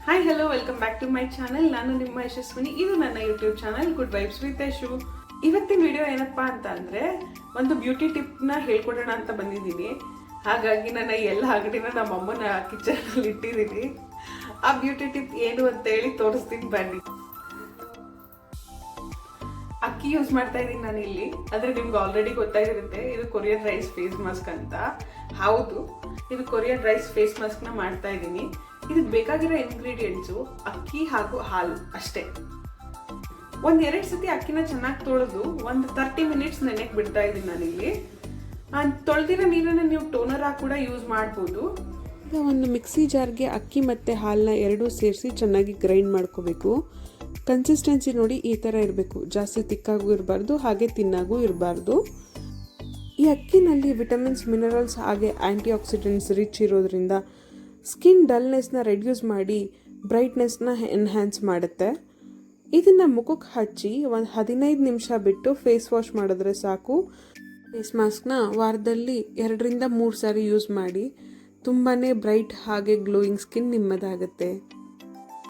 Hi hello welcome back to my channel. ನಾನು ನಿಮ್ಮ ಯಶಸ್ವಿನಿ. ಇದು ನನ್ನ YouTube channel good vibes with Yashu. ಇವತ್ತಿನ ವಿಡಿಯೋ ಏನಪ್ಪಾ ಅಂತ ಅಂದರೆ ಒಂದು ಬ್ಯೂಟಿ ಟಿಪ್ನ ಹೇಳ್ಕೊಡೋಣ ಅಂತ ಬಂದಿದ್ದೀನಿ. ಹಾಗಾಗಿ ನನ್ನ ಎಲ್ಲ ಅಂಗಡಿನ ನಮ್ಮ ಅಮ್ಮನ ಕಿಚನಲ್ಲಿ ಇಟ್ಟಿದ್ದೀನಿ. ಆ ಬ್ಯೂಟಿ ಟಿಪ್ ಏನು ಅಂತ ಹೇಳಿ ತೋರಿಸ್ತೀನಿ ಬನ್ನಿ. ಅಕ್ಕಿ ಯೂಸ್ ಮಾಡ್ತಾ ಇದ್ದೀನಿ ನಾನು ಇಲ್ಲಿ. ಆದರೆ ನಿಮ್ಗೆ ಆಲ್ರೆಡಿ ಗೊತ್ತಾಗಿರುತ್ತೆ ಇದು ಕೊರಿಯನ್ ರೈಸ್ ಫೇಸ್ ಮಾಸ್ಕ್ ಅಂತ. ಹೌದು, ಇದು ಕೊರಿಯನ್ ರೈಸ್ ಫೇಸ್ ಮಾಸ್ಕ್ನ ಮಾಡ್ತಾ ಇದ್ದೀನಿ. ಇದಕ್ಕೆ ಬೇಕಾಗಿರೋ ಇಂಗ್ರೀಡಿಯೆಂಟ್ಸು ಅಕ್ಕಿ ಹಾಗೂ ಹಾಲು ಅಷ್ಟೇ. ಒಂದೆರಡು ಸತಿ ಅಕ್ಕಿನ ಚೆನ್ನಾಗಿ ತೊಳೆದು ಒಂದು 30 ಮಿನಿಟ್ಸ್ ನೆನೆಗೆ ಬಿಡ್ತಾ ಇದ್ದೀನಿ ನಾನಿಲ್ಲಿ. ತೊಳೆದಿರೋ ನೀರನ್ನು ನೀವು ಟೋನರ್ ಆಗಿ ಕೂಡ ಯೂಸ್ ಮಾಡ್ಬೋದು. ಈಗ ಒಂದು ಮಿಕ್ಸಿ ಜಾರ್ಗೆ ಅಕ್ಕಿ ಮತ್ತು ಹಾಲನ್ನ ಎರಡೂ ಸೇರಿಸಿ ಚೆನ್ನಾಗಿ ಗ್ರೈಂಡ್ ಮಾಡ್ಕೋಬೇಕು. ಕನ್ಸಿಸ್ಟೆನ್ಸಿ ನೋಡಿ ಈ ಥರ ಇರಬೇಕು. ಜಾಸ್ತಿ ತಿಕ್ಕಾಗೂ ಇರಬಾರ್ದು, ಹಾಗೆ ತಿನ್ನಾಗೂ ಇರಬಾರ್ದು. ಈ ಅಕ್ಕಿನಲ್ಲಿ ವಿಟಮಿನ್ಸ್, ಮಿನರಲ್ಸ್ ಹಾಗೆ ಆ್ಯಂಟಿ ಆಕ್ಸಿಡೆಂಟ್ಸ್ ರಿಚ್ ಇರೋದ್ರಿಂದ ಸ್ಕಿನ್ ಡಲ್ನೆಸ್ನ ರೆಡ್ಯೂಸ್ ಮಾಡಿ ಬ್ರೈಟ್ನೆಸ್ನ ಎನ್ಹ್ಯಾನ್ಸ್ ಮಾಡುತ್ತೆ. ಇದನ್ನು ಮುಖಕ್ಕೆ ಹಚ್ಚಿ ಒಂದು 15 ನಿಮಿಷ ಬಿಟ್ಟು ಫೇಸ್ ವಾಶ್ ಮಾಡಿದ್ರೆ ಸಾಕು. ಫೇಸ್ ಮಾಸ್ಕ್ನ ವಾರದಲ್ಲಿ 2 ರಿಂದ 3 ಸಾರಿ ಯೂಸ್ ಮಾಡಿ. ತುಂಬಾ ಬ್ರೈಟ್ ಹಾಗೆ ಗ್ಲೋಯಿಂಗ್ ಸ್ಕಿನ್ ನಿಮ್ಮದಾಗುತ್ತೆ.